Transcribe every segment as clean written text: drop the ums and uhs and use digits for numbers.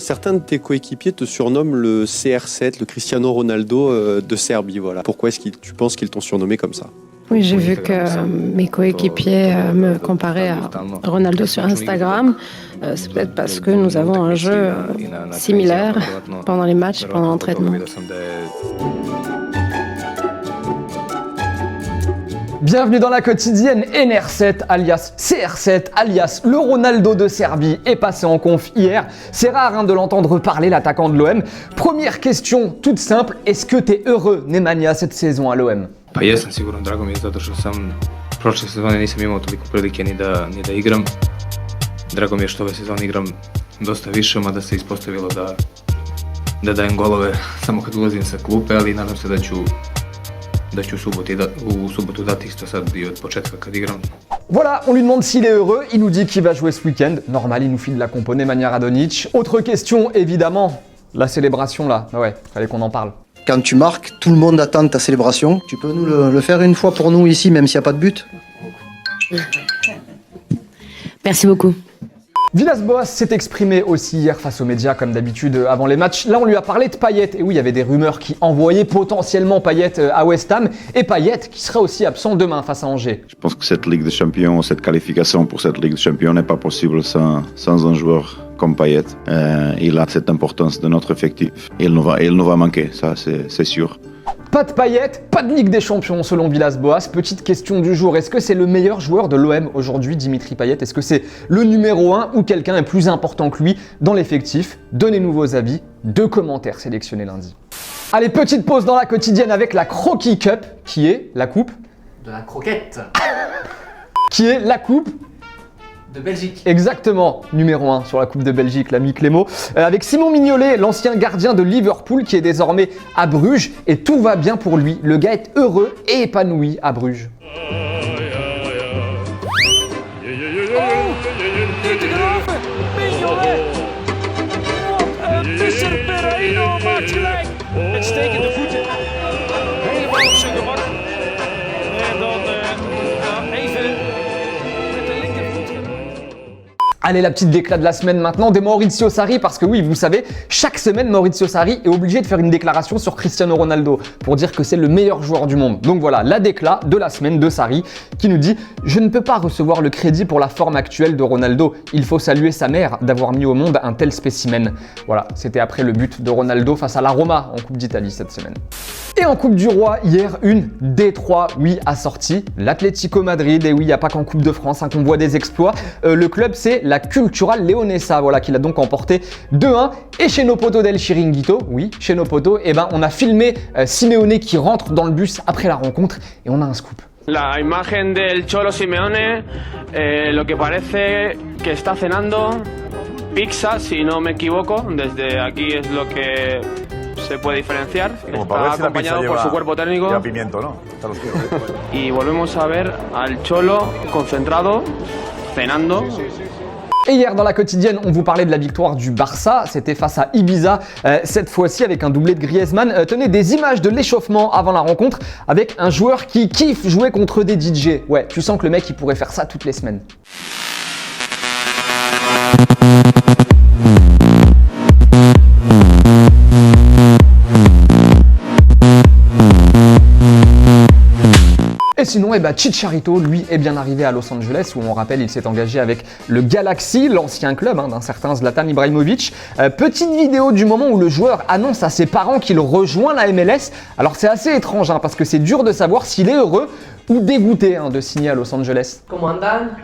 Certains de tes coéquipiers te surnomment le CR7, le Cristiano Ronaldo de Serbie. Voilà. Pourquoi est-ce que tu penses qu'ils t'ont surnommé comme ça ? Oui, j'ai vu que mes coéquipiers me comparaient à Ronaldo sur Instagram. C'est peut-être parce que nous avons un jeu similaire pendant les matchs, pendant l'entraînement. Bienvenue dans la quotidienne. NR7 alias CR7 alias le Ronaldo de Serbie est passé en conf hier. C'est rare de l'entendre parler, l'attaquant de l'OM. Première question toute simple, est-ce que t'es heureux Nemanja cette saison à l'OM? Pa jesam sigurno, drago mi je zato što sam prošle sezone nisam imao toliko prilike ni da igram. Drago mi je što ove sezone igram dosta više, mada se ispostavilo da dajem golove samo kad ulazim sa klupe, ali nadam se da ću u subotu dati isto sad i od početka kad igram. Voilà, on lui demande s'il est heureux, il nous dit qu'il va jouer ce week-end. Normal, il nous file de la compo Nemanja Radonjic. Autre question, évidemment, la célébration là. Ouais, fallait qu'on en parle. Quand tu marques, tout le monde attend ta célébration. Tu peux nous le faire une fois pour nous ici, même s'il n'y a pas de but? Merci beaucoup. Villas-Boas s'est exprimé aussi hier face aux médias comme d'habitude avant les matchs. Là on lui a parlé de Payet et oui il y avait des rumeurs qui envoyaient potentiellement Payet à West Ham et Payet qui sera aussi absent demain face à Angers. Je pense que cette Ligue des Champions, cette qualification pour cette Ligue des Champions n'est pas possible sans un joueur comme Payet. Il a cette importance de notre effectif. Il nous va manquer, ça c'est sûr. Pas de Payet, pas de Ligue des Champions selon Villas-Boas. Petite question du jour, est-ce que c'est le meilleur joueur de l'OM aujourd'hui, Dimitri Payet? Est-ce que c'est le numéro 1 ou quelqu'un est plus important que lui dans l'effectif? Donnez-nous vos avis, 2 commentaires sélectionnés lundi. Allez, petite pause dans la quotidienne avec la Croquis Cup, qui est la coupe de la croquette. Qui est la coupe de Belgique. Exactement, numéro 1 sur la Coupe de Belgique, l'ami Clément. Avec Simon Mignolet, l'ancien gardien de Liverpool qui est désormais à Bruges. Et tout va bien pour lui. Le gars est heureux et épanoui à Bruges. Allez, la petite déclat de la semaine maintenant, des Maurizio Sarri, parce que oui, vous savez, chaque semaine, Maurizio Sarri est obligé de faire une déclaration sur Cristiano Ronaldo pour dire que c'est le meilleur joueur du monde. Donc voilà, la déclat de la semaine de Sarri qui nous dit « Je ne peux pas recevoir le crédit pour la forme actuelle de Ronaldo. Il faut saluer sa mère d'avoir mis au monde un tel spécimen. » Voilà, c'était après le but de Ronaldo face à la Roma en Coupe d'Italie cette semaine. Et en Coupe du Roi, hier, une D3, oui, a sorti l'Atlético Madrid. Et oui, il n'y a pas qu'en Coupe de France qu'on voit des exploits. Le club, c'est la Cultural Leonesa, voilà, qu'il a donc emporté 2-1. Et chez nos potos del Chiringuito, oui, chez nos potos, on a filmé Simeone qui rentre dans le bus après la rencontre et on a un scoop. La imagen del Cholo Simeone, lo que parece que está cenando pizza, si no me equivoco, desde aquí es lo que se puede diferenciar. Está acompañado por su cuerpo técnico. Lleva pimiento, ¿no? Y volvemos a ver al Cholo concentrado, cenando. Et hier dans la quotidienne, on vous parlait de la victoire du Barça, c'était face à Ibiza, cette fois-ci avec un doublé de Griezmann. Tenez, des images de l'échauffement avant la rencontre avec un joueur qui kiffe jouer contre des DJ. Ouais, tu sens que le mec il pourrait faire ça toutes les semaines. Et sinon, Chicharito, lui, est bien arrivé à Los Angeles, où on rappelle, il s'est engagé avec le Galaxy, l'ancien club d'un certain Zlatan Ibrahimovic. Petite vidéo du moment où le joueur annonce à ses parents qu'il rejoint la MLS. Alors c'est assez étrange, parce que c'est dur de savoir s'il est heureux ou dégoûté de signer à Los Angeles. ¿Cómo andan?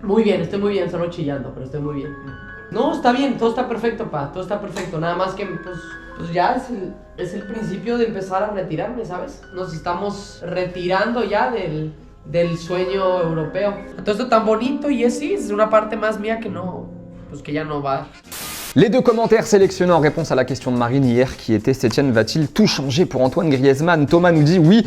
Muy bien, estoy muy bien, solo chillando, pero estoy muy bien. No, está bien, todo está perfecto, pa, todo está perfecto. Nada más que, pues ya es el principio de empezar a retirarme, ¿sabes? Nos estamos retirando ya del sueño europeo. Todo esto tan bonito y sí, es una parte más mía que no, pues que ya no va. Les 2 commentaires sélectionnés en réponse à la question de Marine hier qui était Setien va-t-il tout changer pour Antoine Griezmann? Thomas nous dit oui,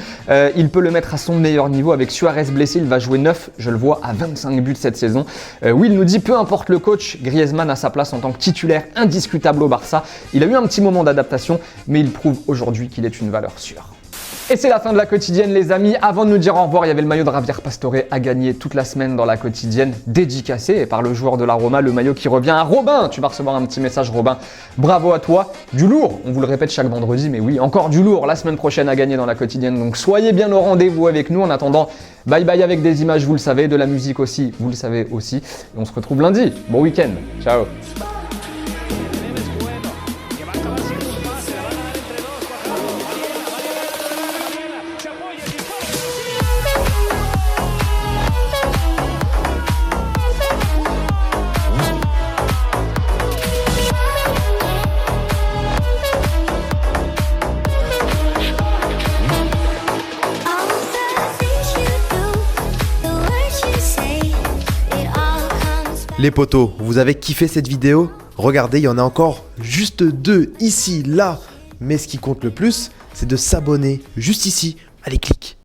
il peut le mettre à son meilleur niveau. Avec Suarez blessé, il va jouer 9, je le vois à 25 buts cette saison. Will nous dit peu importe le coach, Griezmann a sa place en tant que titulaire indiscutable au Barça. Il a eu un petit moment d'adaptation, mais il prouve aujourd'hui qu'il est une valeur sûre. Et c'est la fin de la quotidienne les amis. Avant de nous dire au revoir, il y avait le maillot de Javier Pastore à gagner toute la semaine dans la quotidienne, dédicacé par le joueur de la Roma, le maillot qui revient à Robin. Tu vas recevoir un petit message Robin, bravo à toi. Du lourd, on vous le répète chaque vendredi, mais oui, encore du lourd la semaine prochaine à gagner dans la quotidienne. Donc soyez bien au rendez-vous avec nous. En attendant, bye bye avec des images, vous le savez, de la musique aussi, vous le savez aussi. Et on se retrouve lundi. Bon week-end, ciao. Les potos, vous avez kiffé cette vidéo? Regardez, il y en a encore juste 2 ici, là. Mais ce qui compte le plus, c'est de s'abonner juste ici. Allez, clique.